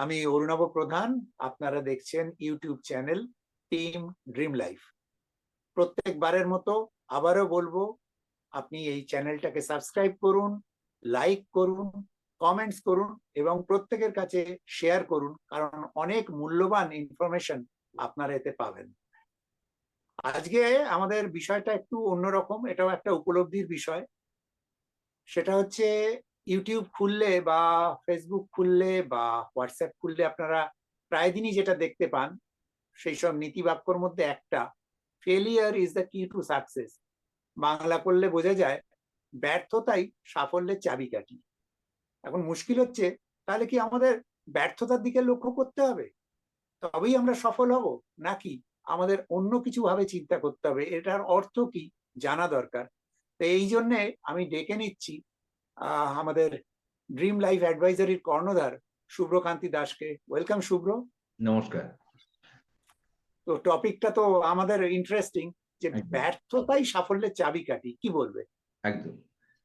আমি অরুণাভ প্রধান। আপনারা দেখছেন YouTube channel team dream life. প্রত্যেকবারের মতো আবারও বলবো, আপনি এই চ্যানেলটাকে সাবস্ক্রাইব করুন, লাইক করুন, কমেন্টস করুন এবং প্রত্যেকের কাছে শেয়ার করুন, কারণ অনেক মূল্যবান ইনফরমেশন আপনারা এতে পাবেন। আজকে আমাদের বিষয়টা একটু অন্যরকম, এটাও একটা উপলব্ধির বিষয়। সেটা হচ্ছে ইউটিউব খুললে বা ফেসবুক খুললে বা হোয়াটসঅ্যাপ খুললে আপনারা প্রায় দিনই যেটা দেখতে পান, সেই সব নীতিবাক্যর মধ্যে একটা, ফেলিয়ার ইজ দ্য কি টু সাকসেস। বাংলা করলে বোঝা যায় ব্যর্থতাই সাফল্যের চাবিকাঠি। এখন মুশকিল হচ্ছে, তাহলে কি আমাদের ব্যর্থতার দিকে লক্ষ্য করতে হবে তবেই আমরা সফল হব, নাকি আমাদের অন্য কিছু ভাবে চিন্তা করতে হবে? এটার অর্থ কি জানা দরকার। তো এই জন্যে আমি ডেকে নিচ্ছি আমাদের ড্রিম লাইফ অ্যাডভাইজারির কর্ণধার শুভ্রকান্তি দাসকে। ওয়েলকাম শুভ্র। নমস্কার। তো টপিকটা তো আমাদের ইন্টারেস্টিং, যে একদম ব্যর্থতাই সাফল্যের চাবিকাঠি, কি বলবে? একদম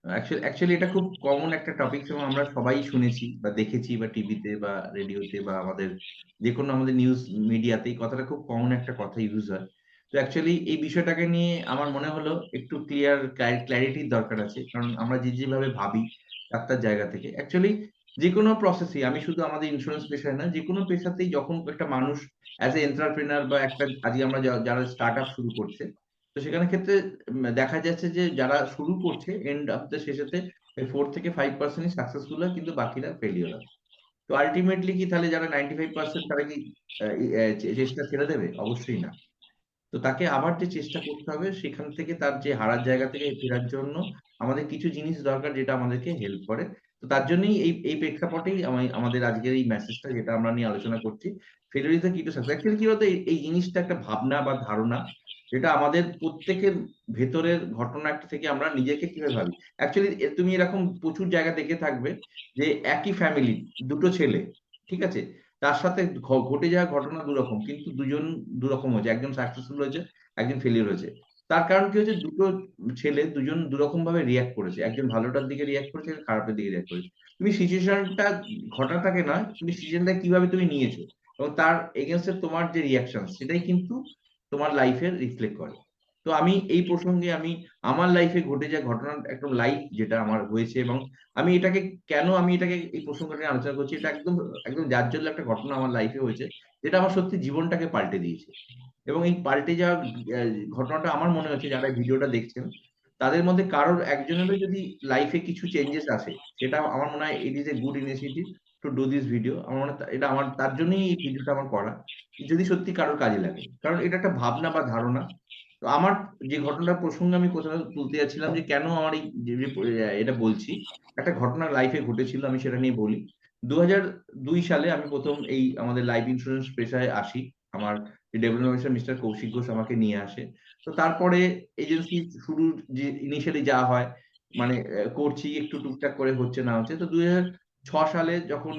অ্যাকচুয়ালি এটা খুব কমন একটা টপিক এবং আমরা সবাই শুনেছি বা দেখেছি বা টিভিতে বা রেডিওতে বা আমাদের যে কোনো আমাদের নিউজ মিডিয়াতে এই কথাটা খুব কমন একটা কথা ইউজ হয়। তো অ্যাকচুয়ালি এই বিষয়টাকে নিয়ে আমার মনে হলো একটু ক্ল্যারিটির দরকার আছে। কারণ আমরা যেভাবে ভাবি ডাক্তার জায়গা থেকে অ্যাকচুয়ালি যেকোনো প্রসেসেই আমি শুধু আমাদের ইন্সুরেন্স পেশায় না, যেকোনো পেশাতেই যখন একটা মানুষ অ্যাজ এ এন্টারপ্রেনার বা একটা আজকে আমরা যারা স্টার্টআপ শুরু করছে, তো সেখানে ক্ষেত্রে দেখা যাচ্ছে যে যারা শুরু করছে এন্ড অফ দ্য শেষেতে 4 থেকে 5% ই সাকসেসফুল হয় কিন্তু বাকিরা ফেইলিউর হয়। তো আল্টিমেটলি কি তাহলে যারা 95% তারা কি চেষ্টা ছেড়ে দেবে? অবশ্যই না। তো তাকে আবার যে চেষ্টা করতে হবে সেখান থেকে তার যে হারার জায়গা থেকে ফেরার জন্য আমাদের কিছু জিনিস দরকার যেটা আমাদেরকে হেল্প করে। তো তার জন্যই এই প্রেক্ষাপটেই আমাদের আজকের এই মেসেজটা যেটা আমরা নিয়ে আলোচনা করছি। ফেইলিউর ইস দ্য কি টু সাকসেস। অ্যাকচুয়ালি কি বলতো এই জিনিসটা একটা ভাবনা বা ধারণা যেটা আমাদের প্রত্যেকের ভেতরের ঘটনা একটা থেকে আমরা নিজেকে কিভাবে ভাবি। অ্যাকচুয়ালি তুমি এরকম প্রচুর জায়গা দেখে থাকবে যে একই ফ্যামিলি ২ টো ছেলে, ঠিক আছে? তার সাথে ঘটে যাওয়া ঘটনা ২ রকম। কিন্তু ২ জন ২ রকম হয়েছে। একজন সাকসেসফুল হয়েছে, একজন ফেইলিউর হয়েছে। তার কারণ কি হয়েছে? ২ টো ছেলে ২ জন ২ রকম ভাবে রিঅ্যাক্ট করেছে। একজন ভালোটার দিকে রিঅ্যাক্ট করেছে, একজন খারাপের দিকে রিঅ্যাক্ট করেছে। তুমি সিচুয়েশনটা ঘটাটাকে নয়, তুমি সিচুয়েশনটা কিভাবে তুমি নিয়েছো এবং তার এগেইনস্ট এ তোমার যে রিঅ্যাকশনস সেটাই কিন্তু তোমার লাইফ এ রিফ্লেক্ট করে। তো আমি এই প্রসঙ্গে আমি আমার লাইফে ঘটে যাওয়া ঘটনা একদম লাইভ যেটা আমার হয়েছে এবং আমি এটাকে এই প্রসঙ্গটা নিয়ে আলোচনা করছি। এটা একদম জাজ্জল্য একটা ঘটনা আমার লাইফে হয়েছে। যেটা আমার সত্যি জীবনটাকে পাল্টে দিয়েছে। এবং এই পাল্টে যাওয়া অ্যা ঘটনাটা আমার মনে হচ্ছে যারা এই ভিডিওটা দেখছেন, তাদের মধ্যে কারোর একজনেরও যদি লাইফে কিছু চেঞ্জেস আসে, সেটা আমার মনে হয় it is a good initiative to do this video. আমার মনে হয় এটা আমার তার জন্যই এই ভিডিওটা আমার করা। যদি সত্যি কারোর কাজে লাগে। কারণ এটা একটা ভাবনা বা ধারণা। তো আমার যে ঘটনার প্রসঙ্গ আমি কোথাও তুলতে যাচ্ছিলাম যে কেন আমার এই এটা বলছি। একটা ঘটনা লাইফে ঘটেছিল আমি সেটা নিয়ে বলি। ২০০২ সালে আমি ১ম এই আমাদের লাইফ ইন্সুরেন্স পেশায় আসি। আমার development officer mister Kaushik Ghosh আমাকে নিয়ে আসে। তো তারপরে এজেন্সি শুরুর যে ইনিশিয়ালি যা হয় মানে করছি একটু টুকটাক করে হচ্ছে না হচ্ছে। তো ২০০৬ সালে যখন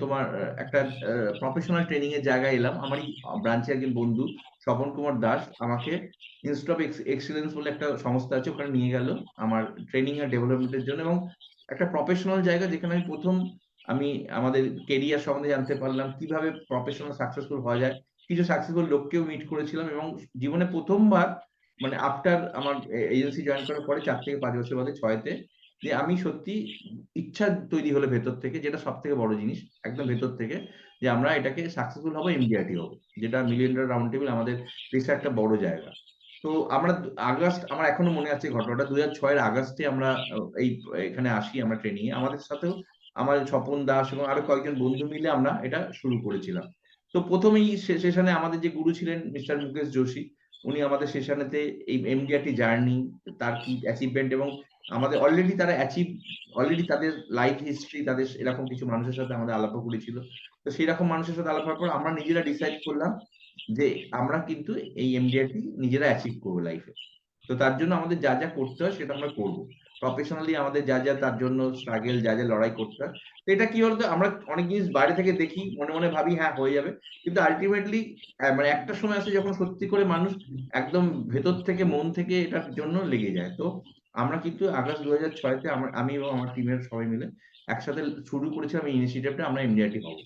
তোমার একটা প্রফেশনাল ট্রেনিং এর জায়গায় এলাম। আমারই ব্রাঞ্চে একজন বন্ধু স্বপন কুমার দাস আমাকে ইনস্টিটিউট অফ এক্সেলেন্স বলে একটা সংস্থা আছে ওখানে নিয়ে গেল আমার ট্রেনিং আর ডেভেলপমেন্ট এর জন্য এবং একটা প্রফেশনাল জায়গা যেখানে আমি আমাদের কেরিয়ার সম্বন্ধে জানতে পারলাম, কিভাবে প্রফেশনাল সাকসেসফুল হওয়া যায়। কিছু সাকসেসফুল লোককেও মিট করেছিলাম এবং জীবনে ১ম বার মানে আফটার আমার এজেন্সি জয়েন করার পরে ৪ থেকে ৫ বছর বাদে ৬ তে যে আমি সত্যি ইচ্ছা তৈরি হলো ভেতর থেকে যেটা সবথেকে বড় জিনিস। একদম ভেতর থেকে যে আমরা এটাকে সাকসেসফুল হবো, এমডিআরটি হবো। যেটা মিলিয়ন ডলার রাউন্ড টেবল আমাদের দেশের একটা বড় জায়গা। তো আমরা আমার এখনো মনে আছে ঘটনাটা ২০০৬ এর আগস্টে আমরা এখানে আসি আমরা ট্রেনিং এ। আমাদের সাথেও আমার স্বপন দাস এবং আরো কয়েকজন বন্ধু মিলে আমরা এটা শুরু করেছিলাম। তো ১ম এই সেশনে আমাদের যে গুরু ছিলেন মিস্টার মুকেশ যোশী। উনি আমাদের সেশনেতে এই এমডিআরটি জার্নি, তার কি অ্যাচিভমেন্ট এবং আমাদের অলরেডি তাদের লাইফ হিস্ট্রি তাদের এরকম কিছু মানুষের সাথে আমাদের আলাপও করেছিল। তো সেরকম মানুষের সাথে আলাপ হওয়ার পর আমরা নিজেরা ডিসাইড করলাম যে আমরা কিন্তু এই এমডিআরটি নিজেরা অ্যাচিভ করব লাইফে। তো তার জন্য আমাদের যা করতে হয় সেটা আমরা করব। প্রফেশনালি আমাদের যা তার জন্য স্ট্রাগল যা লড়াই করতে হয়। তো এটা কি বলতো আমরা অনেক জিনিস বাইরে থেকে দেখি, মনে ভাবি হ্যাঁ হয়ে যাবে। কিন্তু আল্টিমেটলি মানে একটা সময় আসে যখন সত্যি করে মানুষ একদম ভেতর থেকে মন থেকে এটার জন্য লেগে যায়। তো আমরা কিন্তু আগস্ট ২০০৬ তে আমি এবং আমার টিমের সবাই মিলে একসাথে শুরু করেছিলাম এই ইনিশিয়েটিভটা আমরা এমডিআরটি হব।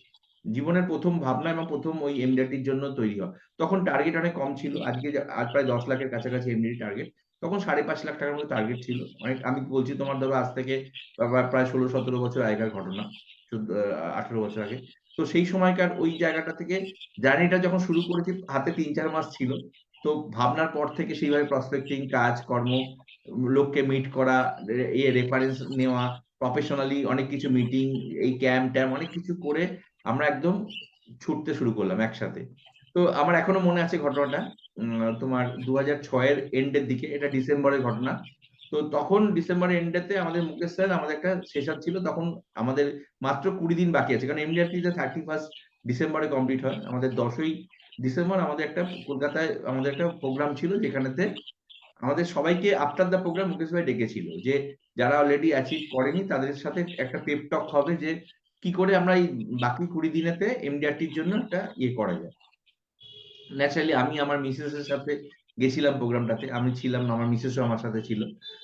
জীবনের প্রথম ভাবনা এবং প্রথম ওই এমডিআরটির জন্য তৈরি হওয়া। তখন টার্গেট অনেক কম ছিল। আজকে আজ প্রায় ১০ লাখের কাছাকাছি এমডিআরটি টার্গেট। তখন ৫.৫ লাখ টাকার মতো টার্গেট ছিল। অনেক, আমি বলছি তোমার ধরো আজ থেকে প্রায় ১৬-১৭ বছর আগেকার ঘটনা। ১৮ বছর আগে। তো সেই সময়কার ওই জায়গাটা থেকে জার্নিটা যখন শুরু করেছি, হাতে ৩-৪ মাস ছিল। তো ভাবনার পর থেকে সেইভাবে প্রসপেক্টিং, কাজ, কর্ম, লোককে মিট করা, রেফারেন্স নেওয়া, প্রফেশনালি অনেক কিছু মিটিং, এই ক্যাম্প-ট্যাম্প অনেক কিছু করে আমরা একদম ছুটতে শুরু করলাম একসাথে। তো আমার এখনো মনে আছে ঘটনাটা। তোমার ২০০৬ এর এন্ড এর দিকে, এটা ডিসেম্বরের ঘটনা। তো তখন ডিসেম্বরের এন্ড এতে আমাদের মুকেশ স্যার, আমাদের একটা সেশন ছিল। তখন আমাদের মাত্র ২০ দিন বাকি আছে। কারণ এমডিআরটি তে 31 ডিসেম্বরে কমপ্লিট হয়। আমাদের ১০ই ডিসেম্বর আমাদের একটা কলকাতায় আমাদের একটা প্রোগ্রাম ছিল, যেখানেতে আমাদের সবাইকে আফটার দ্য প্রোগ্রাম মুকেশ ভাই ডেকেছিল যে যারা অলরেডি অ্যাচিভ করেনি তাদের সাথে একটা পেপ টক হবে, যে কি করে আমরা এই বাকি ২০ দিনেতে এমডিআরটির জন্য একটা ইয়ে করা যায়। ন্যাচারালি আমি আমার মিসেস এর সাথে গেছিলাম প্রোগ্রামটাতে। আমি ছিলাম না, আমার মিসেসও আমার সাথে ছিল।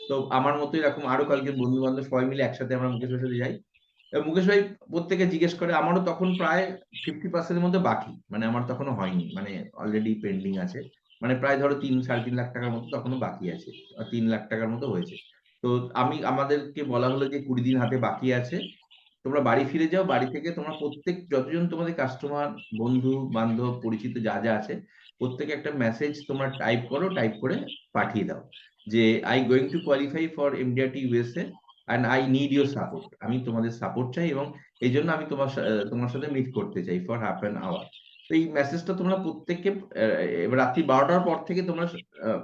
তো আমার মতো এরকম আরো কয়েকজন বন্ধু-বান্ধব সবাই মিলে একসাথে আমরা মুকেশ ভাইয়ের সাথে যাই। এবং মুকেশ ভাই প্রত্যেকে জিজ্ঞেস করে, আমারও তখন প্রায় 50% এর মধ্যে বাকি। মানে আমার তখনো হয়নি। মানে অলরেডি পেন্ডিং আছে। মানে প্রায় ধরো ৩-৩.৫ লাখ টাকার মতো তখনো বাকি আছে। ৩ লাখ টাকার মতো হয়েছে। তো আমাদেরকে বলা হলো যে ২০ দিন হাতে বাকি আছে। তোমরা বাড়ি ফিরে যাও। বাড়ি থেকে তোমরা প্রত্যেক যতজন তোমাদের কাস্টমার, বন্ধু-বান্ধব, পরিচিত যা, যা আছে, প্রত্যেকে একটা মেসেজ তোমরা টাইপ করো। টাইপ করে পাঠিয়ে দাও। যে "I going to qualify for MDRT USA and I need your support." আমি তোমাদের সাপোর্ট চাই এবং এইজন্য আমি তোমার সাথে মিট করতে চাই ফর হাফ অ্যান আওয়ার। তো এই মেসেজটা তোমরা প্রত্যেককে এবার রাত্রি ১২ টার পর থেকে তোমরা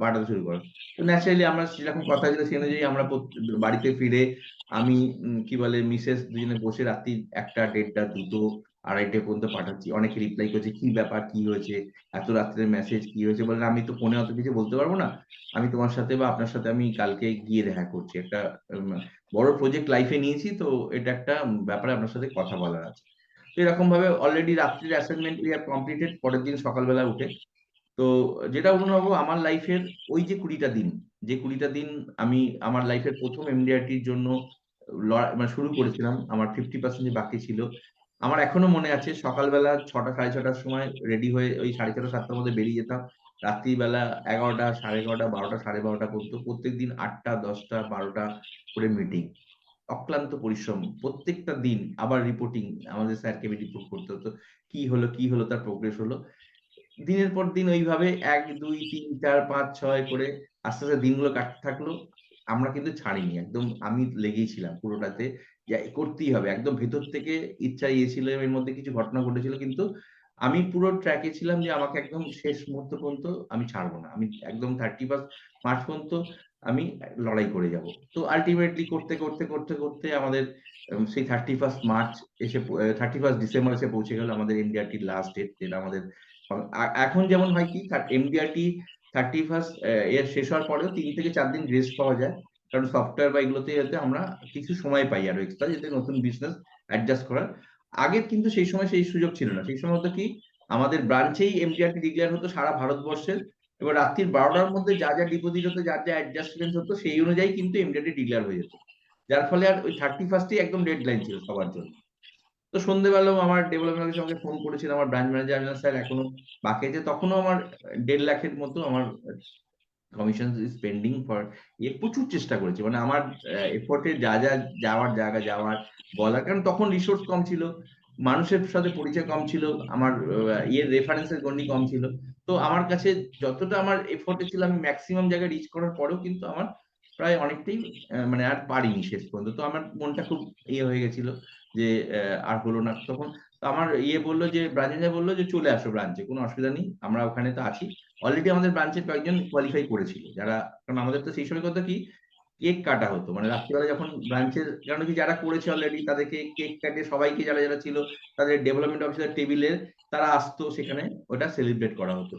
পাঠাতে শুরু করো। তো ন্যাচারালি আমরা যেরকম কথা ছিল সেই অনুযায়ী আমরা বাড়িতে ফিরে আমি কি বলে মিসেস দুজনে বসে রাত্রি ১টা, ১:৩০, ২টো, ২:৩০ পর্যন্ত পাঠাচ্ছি। অনেকে রিপ্লাই করছে, "কি ব্যাপার? কি হয়েছে? এত রাত্রে মেসেজ কি হয়েছে?" বললেন, "আমি তো ফোনে অত কিছু বলতে পারব না। আমি তোমার সাথে বা আপনার সাথে আমি কালকে গিয়ে দেখা করছি। একটা উম বড় প্রজেক্ট লাইফ এ নিয়েছি, তো এটা একটা ব্যাপারে আপনার সাথে কথা বলার আছে।" তো এরকম ভাবে অলরেডি রাত্রির অ্যাসাইনমেন্ট উই হ্যাভ কমপ্লিটেড। পরের দিন সকালবেলা উঠে তো যেটা অনুভব আমার লাইফের ওই যে ২০ টা দিন, যে ২০ টা দিন আমি আমার লাইফের ১ম এমডিআরটির জন্য মানে শুরু করেছিলাম। আমার 50% যে বাকি ছিল। আমার এখনো মনে আছে সকালবেলা ৬টা ৬:৩০ টার সময় রেডি হয়ে ওই ৬:৩০ ৭টার মধ্যে বেরিয়ে যেতাম। রাত্রিবেলা ১১টা, ১১:৩০, ১২টা, ১২:৩০ পর্যন্ত প্রত্যেকদিন ৮টা, ১০টা, ১২টা করে মিটিং। অক্লান্ত পরিশ্রম। প্রত্যেকটা দিন আবার রিপোর্টিং। আমাদের স্যারকে রিপোর্ট করতে হতো। কি হলো, কি হলো, তার প্রোগ্রেস হলো। দিনের পর দিন ওইভাবে ১, ২, ৩, ৪, ৫, ৬ করে আস্তে, আস্তে দিনগুলো কাটতে থাকলো। আমরা কিন্তু ছাড়িনি। একদম আমি লেগেই ছিলাম পুরোটাতে। যে করতেই হবে। একদম ভেতর থেকে ইচ্ছা ছিল, এর মধ্যে কিছু ঘটনা ঘটেছিল। কিন্তু আমি পুরো ট্র্যাক এ ছিলাম যে আমাকে একদম শেষ মুহূর্ত পর্যন্ত আমি ছাড়ব না। আমি একদম 31 মার্চ পর্যন্ত আমি লড়াই করে যাব। তো আল্টিমেটলি করতে আমাদের সেই 31 মার্চ এসে 31 ডিসেম্বর এসে পৌঁছে গেল আমাদের এমডিআরটির লাস্ট ডেট, যেটা আমাদের এখন যেমন হয় কি এমডিআরটি 31 এর শেষ হওয়ার পরেও ৩ থেকে ৪ দিন রেস্ট পাওয়া যায়। কারণ সফটওয়্যার বা এগুলোতে যাতে আমরা কিছু সময় পাই আরো এক্সট্রা, যাতে নতুন বিজনেস অ্যাডজাস্ট করার। আগে কিন্তু সেই সময় সেই সুযোগ ছিল না। সেই সময় হতো কি আমাদের ব্রাঞ্চেই এমডিআরটি ডিক্লেয়ার হতো সারা ভারতবর্ষের। এবার রাত্রির ১২ টার মধ্যে যা, যা ডিপোজিট হতো, যার, যা অ্যাডজাস্টমেন্ট হতো সেই অনুযায়ী কিন্তু এমডিআরটি ডিক্লেয়ার হয়ে যেত। যার ফলে আর ওই 31st এই একদম ডেডলাইন ছিল সবার জন্য। তো সন্ধ্যেবেলাও আমার ডেভেলপমেন্ট অফিসে আমাকে ফোন করেছিল আমার ব্রাঞ্চ ম্যানেজার, আমি বললাম, "স্যার এখনো বাকি আছে।" তখনও আমার ১.৫ লাখের মতো আমার কমিশন ইস পেন্ডিং ফর প্রচুর চেষ্টা করেছি। মানে আমার এফোর্ট এর যা, যা যাওয়ার জায়গা যাওয়ার, বলার, কারণ তখন রিসোর্স কম ছিল। মানুষের সাথে পরিচয় কম ছিল। আমার রেফারেন্স এর গন্ডি কম ছিল। তো আমার কাছে যতটা আমার এফোর্ট এ ছিল আমি মেক্সিমাম জায়গায় রিচ করার পরেও কিন্তু আমার প্রায় অনেকটাই মানে আর পারিনি শেষ পর্যন্ত। তো আমার মনটা খুব হয়ে গেছিল যে আর হলো না। তখন তো আমার বলল যে ব্রাঞ্চ ম্যানেজার বলল যে, "চলে আসো ব্রাঞ্চে। কোন অসুবিধা নেই। আমরা ওখানে তো আছি।" অলরেডি আমাদের ব্রাঞ্চের কয়েকজন কোয়ালিফাই করেছিল। যারা, কারণ আমাদের তো সেই সময় কথা কি কেক কাটা হতো। মানে রাত্রিবেলা যখন ব্রাঞ্চের, কারণ কি যারা করেছে অলরেডি তাদেরকে কেক কাটিয়ে সবাইকে, যারা, যারা ছিল তাদের ডেভেলপমেন্ট অফিসার টেবিলে তারা আসতো, সেখানে ওটা সেলিব্রেট করা হতো।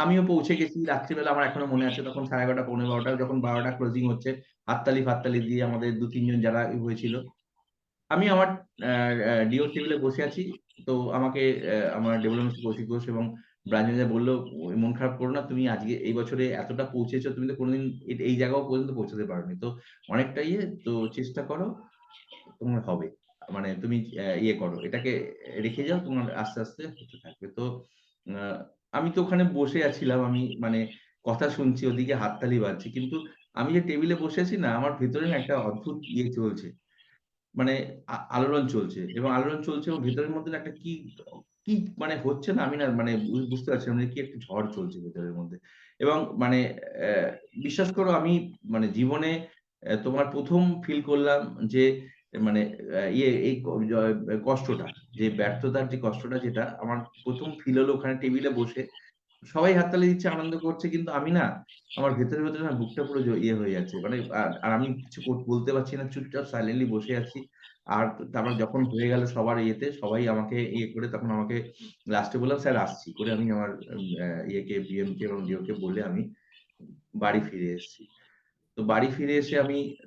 আমিও পৌঁছে গেছি রাত্রিবেলা। আমার এখনো মনে আছে তখন ১১:৩০ পৌনে ১২টা, যখন ১২টা ক্লোজিং হচ্ছে, হাততালি দিয়ে আমাদের ২-৩ জন যারা হয়েছিল, আমি আমার ডিওর টেবিলে বসে আছি। তো আমাকে আমার ডেভেলপমেন্ট কৌশিক ঘোষ এবং ব্রাঞ্চ ম্যানেজার বলল, "মন খারাপ করো না। তুমি আজকে এই বছরে এতটা পৌঁছেছো, তুমি তো কোনদিন এই জায়গাও পর্যন্ত পৌঁছাতে পারোনি। তো অনেকটা তো চেষ্টা করো, তোমার হবে।" মানে তুমি ইয়ে করো, এটাকে রেখে যাও, তোমার আস্তে, আস্তে হতে থাকবে। তো আ আমি তো ওখানে বসে আছিলাম। আমি মানে কথা শুনছি, ওদিকে হাততালি বাজছে। কিন্তু আমি যে টেবিলে বসে আছি না, আমার ভেতরে না একটা অদ্ভুত ইয়ে চলছে। মানে আলোড়ন চলছে এবং আলোড়ন চলছে এবং ভেতরের মধ্যে না একটা কি মানে হচ্ছে না, আমি না মানে বুঝতে পারছিলাম না, কি একটা ঝড় চলছে ভেতরের মধ্যে। এবং মানে বিশ্বাস করো, আমি মানে জীবনে তোমার ১ম ফিল করলাম যে মানে ইয়ে এই কষ্টটা, যে ব্যর্থতার যে কষ্টটা, যেটা আমার ১ম ফিল হলো ওখানে টেবিলে বসে। সবাই হাততালি দিচ্ছে, আনন্দ করছে। কিন্তু আমি না, আমার ভেতরে, ভেতরে না বুকটা পুরো ইয়ে হয়ে যাচ্ছে। মানে আর আমি কিছু বলতে পারছি না। চুপচাপ সাইলেন্টলি বসে আছি। আর তারপর যখন হয়ে গেল সবার ইয়েতে, সবাই আমাকে ইয়ে করে তখন আমাকে লাস্টে বললাম, "স্যার আসছি।" করে আমি আমার ইয়েকে বিএম কে এবং ডিও কে বলে আমি বাড়ি ফিরে এসেছি। তো বাড়ি ফিরে এসে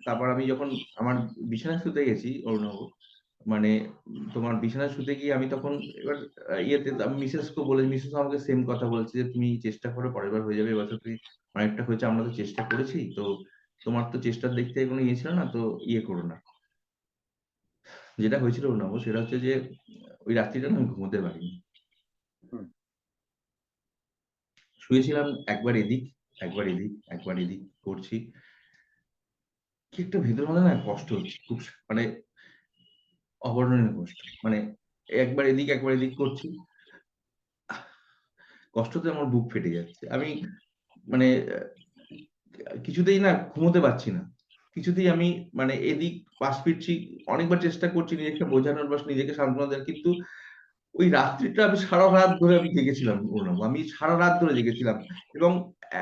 তারপর আমি যখন আমার বিছানায় শুতে গেছি অরুণাভ, মানে তোমার বিছানায় শুতে গিয়ে আমি তখন এবার ইয়েতে আমি মিসেসকেও মিসেসও আমাকে সেম কথা বলেছে যে, "তুমি চেষ্টা করো, পরের বার হয়ে যাবে। এবছর তুমি অনেকটা হয়েছে, আমরা তো চেষ্টা করেছি। তো তোমার তো চেষ্টার দিক থেকে কোনো ইয়ে ছিল না, তো ইয়ে করো না।" যেটা হয়েছিল অরুণাভ, সেটা হচ্ছে যে ওই রাত্রিটা না আমি ঘুমোতে পারিনি। হুম, শুয়েছিলাম একবার এদিক, একবার এদিক, একবার এদিক করছি। কি একটা ভেতরের মধ্যে না কষ্ট হচ্ছে। খুব মানে অবর্ণনীয় কষ্ট। মানে একবার এদিক, একবার এদিক করছি। কষ্টতে আমার বুক ফেটে যাচ্ছে। আমি মানে কিছুতেই না ঘুমোতে পারছি না। কিছুতেই আমি মানে এদিক পাশ ফিরছি। অনেকবার চেষ্টা করছি নিজেকে বোঝানোর বা নিজেকে সান্ত্বনা দেওয়ার। কিন্তু ওই রাত্রিটা আমি সারারাত ধরে আমি জেগেছিলাম অরুণাভ। আমি সারারাত ধরে জেগেছিলাম এবং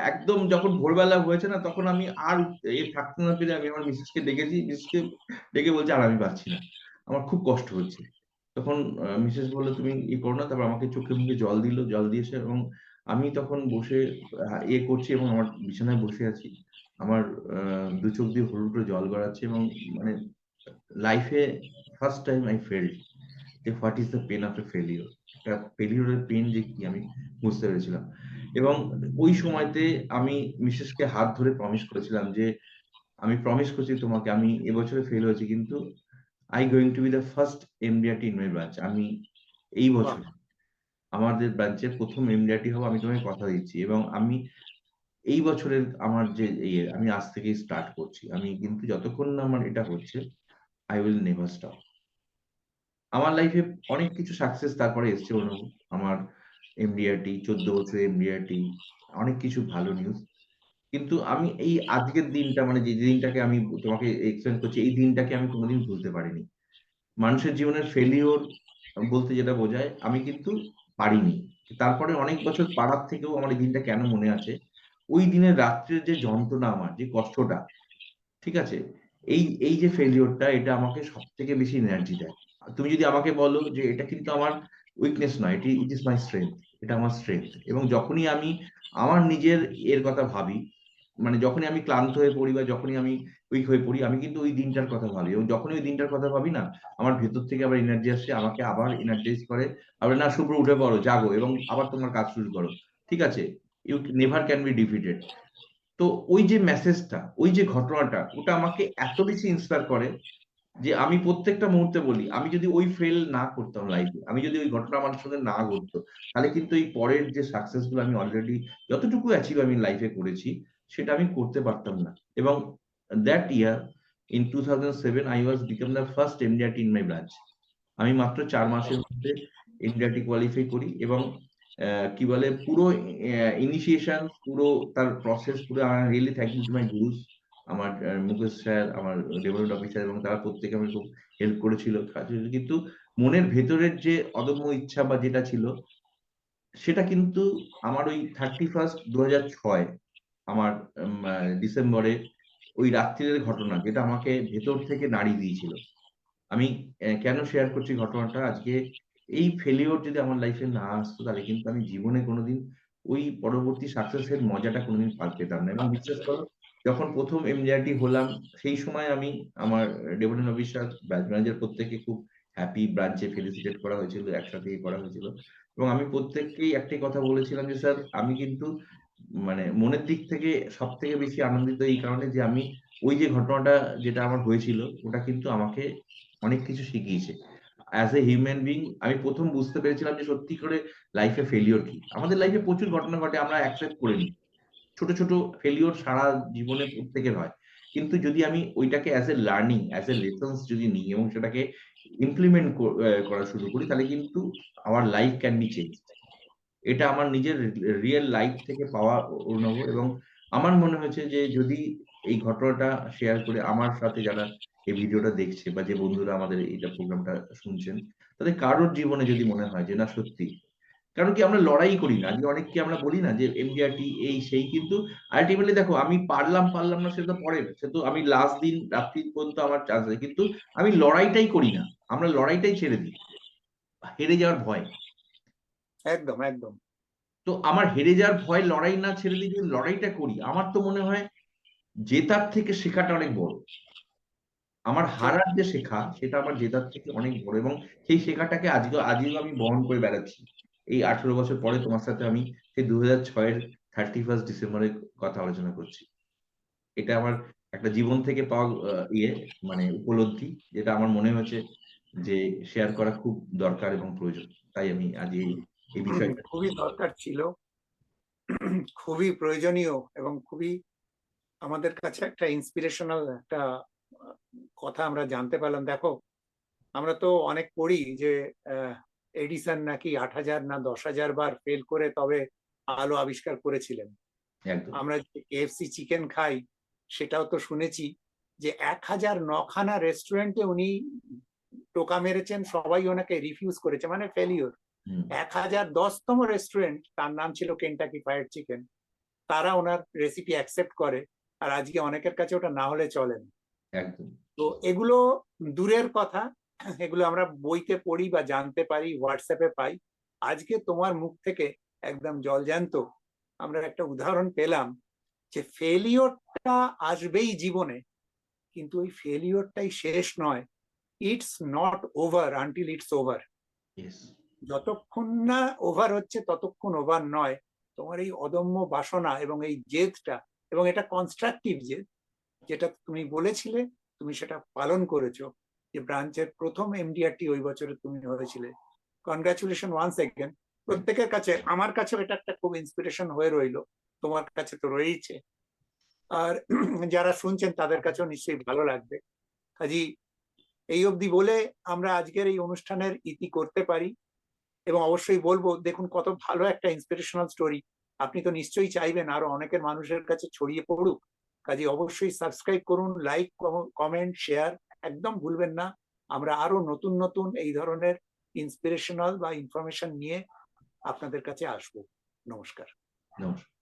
একদম যখন ভোরবেলা হয়েছে না, তখন আমি আর থাকতে না পেরে আমি আমার মিসেসকে ডেকেছি। মিসেসকে ডেকে বলছি, "আর আমি পারছি না। আমার খুব কষ্ট হচ্ছে।" তখন মিসেস বলল, "তুমি করো না।" তারপর আমাকে চোখে মুখে জল দিল। জল দিয়েছে এবং আমি তখন বসে করছি এবং আমার বিছানায় বসে আছি। আমার আ ২ চোখ দিয়ে হুড়, হুড় করে জল গড়াচ্ছে এবং মানে লাইফে ফার্স্ট টাইম আই ফেল্ট যে what is the pain of A failure. একটা ফেইলিউর এর পেইন যে কি আমি বুঝতে পেরেছিলাম। এবং ওই সময়তে আমি মিসেসকে হাত ধরে প্রমিস করেছিলাম যে, "আমি প্রমিস করছি তোমাকে, আমি এবছরে ফেইল হয়েছি, কিন্তু I going to be the first MDRT in my branch." আমি এই বাহ! বছর আমাদের ব্রাঞ্চের ১ম MDRT হবো, আমি তোমাকে কথা দিচ্ছি। এবং আমি এই বছরের আমার যে আমি আজ থেকেই স্টার্ট করছি। আমি কিন্তু যতক্ষণ না আমার এটা হচ্ছে, I will never stop. আমার লাইফে অনেক কিছু সাকসেস তারপরে এসছে অনুভব। আমার এমডিআরটি, ১৪ বছরের এমডিআরটি, অনেক কিছু ভালো নিউজ। কিন্তু আমি এই আজকের দিনটা, মানে যে দিনটাকে আমি তোমাকে এক্সপ্লেইন করছি, এই দিনটাকে আমি কোনদিন ভুলতে পারিনি। মানুষের জীবনের ফেইলিউর বলতে যেটা বোঝায়, আমি কিন্তু পারিনি। তারপরে অনেক বছর পারার থেকেও আমার এই দিনটা কেন মনে আছে? ওই দিনের রাত্রের যে যন্ত্রণা, আমার যে কষ্টটা, ঠিক আছে? এই যে ফেইলিউরটা, এটা আমাকে সবথেকে বেশি এনার্জি দেয়। তুমি যদি আমাকে বলো যে এটা কিন্তু আমার উইকনেস নয়, ইট ইস মাই স্ট্রেংথ। এটা আমার স্ট্রেংথ। এবং যখনই আমি আমার নিজের এর কথা ভাবি, মানে যখনই আমি ক্লান্ত হয়ে পড়ি বা যখনই আমি উইক হয়ে পড়ি, আমি কিন্তু ওই দিনটার কথা ভাবি। এবং যখনই ওই দিনটার কথা ভাবি না, আমার ভেতর থেকে আবার এনার্জি আসে, আমাকে আবার এনার্জাইজ করে। আবার, "না শুভ্র, উঠে পড়ো, জাগো এবং আবার তোমার কাজ শুরু করো। ঠিক আছে? You never can be defeated." তো ওই যে মেসেজটা, ওই যে ঘটনাটা, ওটা আমাকে এত বেশি ইন্সপায়ার করে যে আমি প্রত্যেকটা মুহূর্তে বলি, আমি যদি ওই ফেল না করতাম লাইফে, আমি যদি ওই ঘটনা আমার সঙ্গে না ঘটতো, তাহলে কিন্তু এই পরের যে সাকসেস গুলো আমি অলরেডি যতটুকু অ্যাচিভ আমি লাইফে করেছি, সেটা আমি করতে পারতাম না। এবং that year in 2007 I was become the first MDRT in my branch. আমি মাত্র ৪ মাসের মধ্যে এনডিআরটি কোয়ালিফাই করি এবং কি বলে পুরো ইনিশিয়েশন, পুরো তার প্রসেস, পুরো I am really thankful to my গুরুস। আমার মুকেশ স্যার, আমার ডেভেলপমেন্ট অফিসার, এবং তারা প্রত্যেকে আমাকে খুব হেল্প করেছিল। কিন্তু মনের ভেতরের যে অদম্য ইচ্ছা বা যেটা ছিল, সেটা কিন্তু আমার ওই 31st ২০০৬ আমার ডিসেম্বরে ওই রাত্রিরের ঘটনা, যেটা আমাকে ভেতর থেকে নাড়ি দিয়েছিল। আমি কেন শেয়ার করছি ঘটনাটা আজকে? এই ফেইলিউর যদি আমার লাইফে না আসতো, তাহলে কিন্তু আমি জীবনে কোনদিন ওই পরবর্তী সাকসেস এর মজাটা কোনদিন পেতাম না। এবং বিশ্বাস করো, যখন ১ম এমডিআরটি হলাম, সেই সময় আমি আমার ডেভেলপমেন্ট অফিসার, ব্রাঞ্চ ম্যানেজার প্রত্যেককে খুব হ্যাপি, ব্রাঞ্চে ফেলিসিটেট করা হয়েছিল, একসাথে করা হয়েছিল। এবং আমি প্রত্যেককেই একটাই কথা বলেছিলাম যে, "স্যার, আমি কিন্তু মানে মনের দিক থেকে সবথেকে বেশি আনন্দিত এই কারণে যে আমি ওই যে ঘটনাটা যেটা আমার হয়েছিল, ওটা কিন্তু আমাকে অনেক কিছু শিখিয়েছে। অ্যাজ এ হিউম্যান বিং আমি প্রথম বুঝতে পেরেছিলাম যে সত্যি করে লাইফে ফেলিওর কি। আমাদের লাইফে প্রচুর ঘটনা ঘটে, আমরা অ্যাকসেপ্ট করে নিই। ছোট, ছোট ফেলিওর সারা জীবনে প্রত্যেকের হয়। কিন্তু যদি আমি ওইটাকে as a learning, as a lessons যদি নিই এবং সেটাকে ইমপ্লিমেন্ট করা শুরু করি, তাহলে কিন্তু আমার লাইফ ক্যান বি চেঞ্জড। এটা আমার নিজের রিয়াল লাইফ থেকে পাওয়া অভিনব, এবং আমার মনে হয়েছে যে যদি এই ঘটনাটা শেয়ার করে আমার সাথে যারা এই ভিডিওটা দেখছে বা যে বন্ধুরা আমাদের এইটা প্রোগ্রামটা শুনছেন, তাদের কারোর জীবনে যদি মনে হয় যে না সত্যি, কারণ কি আমরা লড়াই করি না। আজকে অনেককে আমরা বলি না যে এমডিআরটি এই সেই, কিন্তু আল্টিমেটলি দেখো আমি পারলাম না সেটা তো পরের। সে তো আমি লাস্ট দিন রাত্রি পর্যন্ত আমার চান্স আছে। কিন্তু আমি লড়াইটাই করি না। আমরা লড়াইটাই ছেড়ে দিই। হেরে যাওয়ার ভয়। একদম একদম। তো আমার হেরে যাওয়ার ভয়, লড়াই না ছেড়ে দিয়ে যদি লড়াইটা করি, আমার তো মনে হয় জেতার থেকে শেখাটা অনেক বড়। আমার ঠিক। হারার যে শেখা, সেটা আমার জেতার থেকে অনেক বড়, এবং সেই শেখাটাকে আজকেও আমি বহন করে বেড়াচ্ছি। এই 18 বছর পরে তোমার সাথে আমি সেই 2006 এর 31 ডিসেম্বরের কথা আলোচনা করছি। এটা আমার একটা জীবন থেকে পাওয়া মানে উপলব্ধি, যেটা আমার মনে হয়েছে যে শেয়ার করা খুব দরকার এবং প্রয়োজন। তাই আমি আজ এই বিষয়টা। খুবই দরকার ছিল, খুবই প্রয়োজনীয়, এবং খুবই আমাদের কাছে একটা ইন্সপিরেশনাল একটা কথা আমরা জানতে পারলাম। দেখো, আমরা তো অনেক পড়ি যে এডিসন নাকি 8,000 না 10,000 বার ফেল করে তবে আলো আবিষ্কার করেছিলেন। একদম, আমরা যে কেএফসি চিকেন খাই, সেটাও তো শুনেছি যে 1,009খানা রেস্টুরেন্টে উনি টোকা মেরেছেন, সবাই ওনাকে রিফিউজ করেছে, মানে ফেলিওর। হুম, 1,010তম রেস্টুরেন্ট, তার নাম ছিল কেনটাকি ফ্রাইড চিকেন, তারা ওনার রেসিপি অ্যাকসেপ্ট করে। আর আজকে অনেকের কাছে ওটা না হলে চলে না। একদম, তো এগুলো দূরের কথা, এগুলো আমরা বইতে পড়ি বা জানতে পারি, হোয়াটসঅ্যাপে পাই। আজকে তোমার মুখ থেকে একদম জলজ্যান্ত আমরা একটা উদাহরণ পেলাম যে ফেলিওরটা আসবেই জীবনে, কিন্তু ওই ফেলিওরটাই শেষ নয়। It's not over until it's over. Yes, যতক্ষণ না ওভার হচ্ছে ততক্ষণ ওভার নয়। তোমার এই অদম্য বাসনা এবং এই জেদটা, এবং এটা কনস্ট্রাকটিভ জেদ, যেটা তুমি বলেছিলে, তুমি সেটা পালন করেছো, যে ব্রাঞ্চের প্রথম এমডিআরটি ওই বছরে তুমি হয়েছিলে। Congratulation once again. প্রত্যেকের কাছে, আমার কাছেও এটা একটা খুব ইন্সপিরেশন হয়ে রইলো, তোমার কাছে তো রয়েছে, আর যারা শুনছেন তাদের কাছেও নিশ্চয়ই ভালো লাগবে। কাজী এই অবধি বলে আমরা আজকের এই অনুষ্ঠানের ইতি করতে পারি। এবং অবশ্যই বলবো, দেখুন কত ভালো একটা ইন্সপিরেশনাল স্টোরি। আপনি তো নিশ্চয়ই চাইবেন আরো অনেকের মানুষের কাছে ছড়িয়ে পড়ুক। কাজে অবশ্যই সাবস্ক্রাইব করুন, লাইক, কমেন্ট, শেয়ার একদম ভুলবেন না। আমরা আরো নতুন নতুন এই ধরনের ইন্সপিরেশনাল বা ইনফরমেশন নিয়ে আপনাদের কাছে আসবো। নমস্কার। নমস্কার।